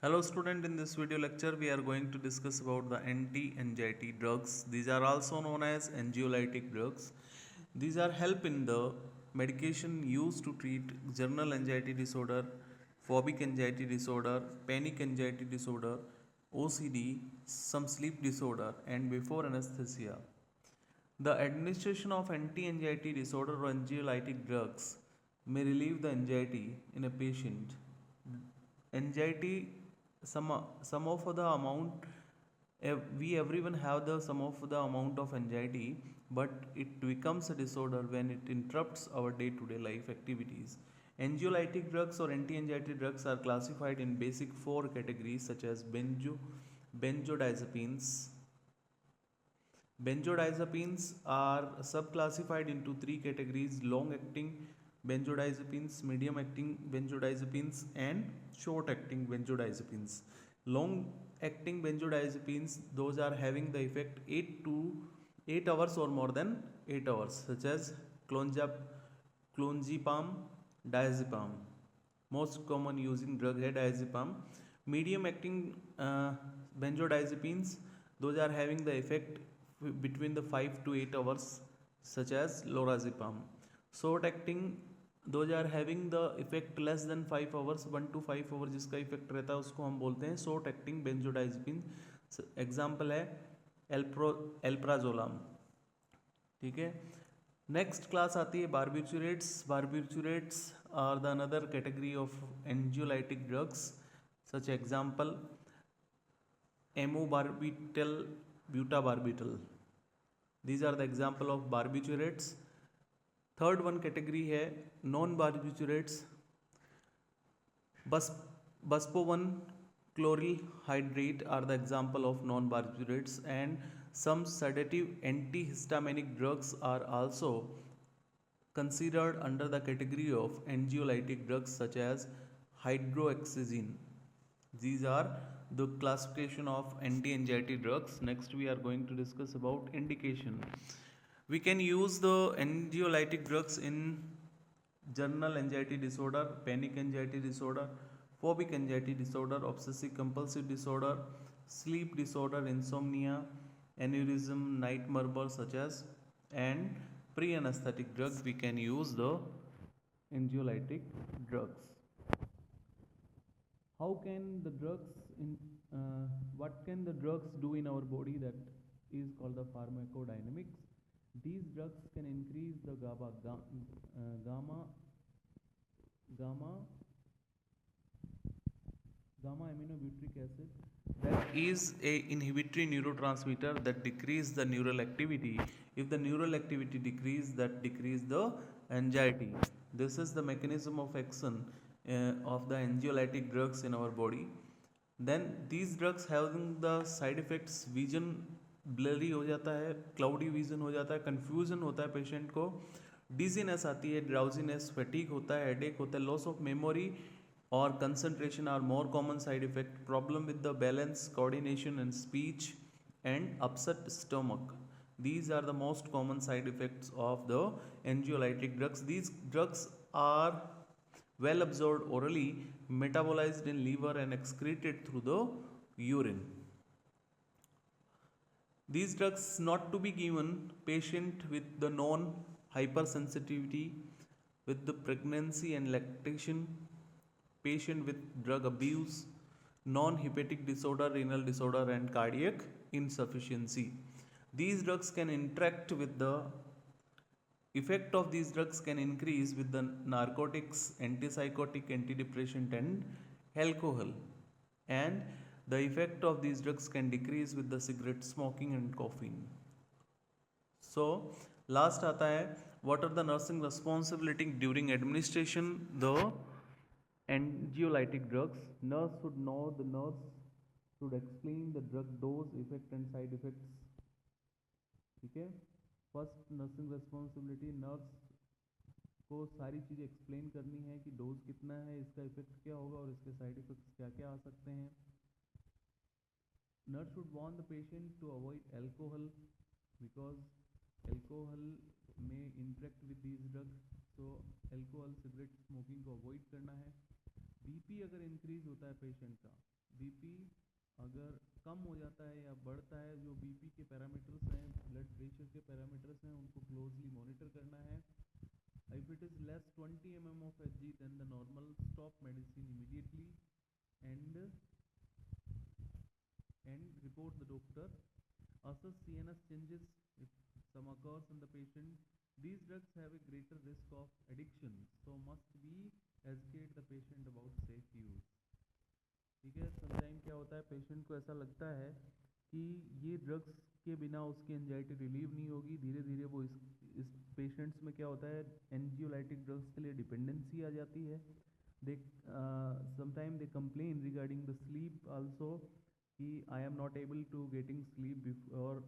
Hello student, in this video lecture we are going to discuss about the anti-anxiety drugs. These are also known as anxiolytic drugs. These are help in the medication used to treat general anxiety disorder, phobic anxiety disorder, panic anxiety disorder, OCD, some sleep disorder and before anesthesia. The administration of anti-anxiety disorder or anxiolytic drugs may relieve the anxiety in a patient. Anxiety, some of the amount, we everyone have the some of the amount of anxiety, but it becomes a disorder when it interrupts our day-to-day life activities. Anxiolytic drugs or anti-anxiety drugs are classified in basic four categories such as benzodiazepines. Benzodiazepines are subclassified into three categories: long acting benzodiazepines, medium acting benzodiazepines, and short acting benzodiazepines. Long acting benzodiazepines, those are having the effect 8 hours or more than 8 hours, such as clonazepam, diazepam. Most common using drug है diazepam. Medium acting benzodiazepines, those are having the effect between the 5 to 8 hours, such as lorazepam. Short acting, those are having the effect less than 5 hours, 1 to 5 hours जिसका effect रहता है उसको हम बोलते हैं short acting बेंजोडाइजपिन. Example है एल्प्राजोलाम. ठीक है. नेक्स्ट क्लास आती है barbiturates. Barbiturates are the another category of anxiolytic drugs. Such example amobarbital, butabarbital. These are the example of barbiturates. Third one category है non barbiturates. Buspovan, chloryl hydrate are the example of non barbiturates, and some sedative antihistaminic drugs are also considered under the category of anxiolytic drugs such as hydroxyzine. These are the classification of anti-anxiety drugs. Next we are going to discuss about indication. We can use the anxiolytic drugs in general anxiety disorder, panic anxiety disorder, phobic anxiety disorder, obsessive compulsive disorder, sleep disorder, insomnia, aneurysm, night murmur such as, and pre-anesthetic drugs we can use the anxiolytic drugs. How can the drugs in what can the drugs do in our body? That is called the pharmacodynamics. These drugs can increase the gamma gamma gamma aminobutyric acid, that is a inhibitory neurotransmitter that decrease the neural activity. If the neural activity decrease, that decrease the anxiety. This is the mechanism of action of the anxiolytic drugs in our body. Then these drugs having the side effects, vision blurry हो जाता है, cloudy vision हो जाता है, confusion होता है patient को, dizziness आती है, ड्राउजीनेस, फैटीग होता है, हेडेक होता है, लॉस ऑफ मेमोरी और concentration are more common side effect, problem with the balance, coordination and speech and upset stomach. These are the most common side effects of the anxiolytic drugs. These drugs are well absorbed orally, metabolized in liver and excreted through the urine. These drugs not to be given patient with the known hypersensitivity, with the pregnancy and lactation, patient with drug abuse, non-hepatic disorder, renal disorder and cardiac insufficiency. These drugs can interact with the effect of these drugs can increase with the narcotics, antipsychotic, antidepressant and alcohol, and the effect of these drugs can decrease with the cigarette smoking and caffeine. So last आता है, what are the nursing responsibility during administration the anxiolytic drugs? Nurse should know, the nurse should explain the drug dose, effect and side effects. ठीक है. First nursing responsibility, nurse को सारी चीज़ें explain करनी है कि डोज कितना है, इसका इफेक्ट क्या होगा और इसके साइड इफेक्ट्स क्या क्या आ सकते हैं. Nurse should warn the patient to avoid alcohol because alcohol may interact with these drugs. So alcohol, cigarette smoking को avoid करना है. बीपी अगर इंक्रीज होता है पेशेंट का, बीपी अगर कम हो जाता है या बढ़ता है, जो बीपी के पैरामीटर्स हैं, ब्लड प्रेशर के पैरामीटर्स हैं, उनको क्लोजली मॉनिटर करना है. If it is less 20 mm of Hg, then the normal stop medicine immediately and report the doctor. Assess CNS changes if some occurs in the patient. These drugs have a greater risk of addiction, so must be educate the patient about safe use. ठीक है. Sometime क्या होता है, patient को ऐसा लगता है कि ये ड्रग्स के बिना उसकी एंजाइटी रिलीव नहीं होगी. धीरे धीरे वो इस पेशेंट्स में क्या होता है, एंजियोलाइटिक ड्रग्स के लिए डिपेंडेंसी आ जाती है. They sometime they complain regarding the sleep also कि I am not able to getting sleep before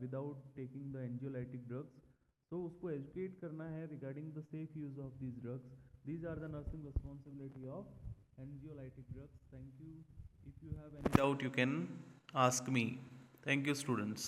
without taking the anxiolytic drugs. तो उसको एजुकेट करना है regarding the safe use of these drugs. These are the nursing responsibility of anxiolytic drugs. Thank you. If you have any doubt, you can ask me. Thank you, students.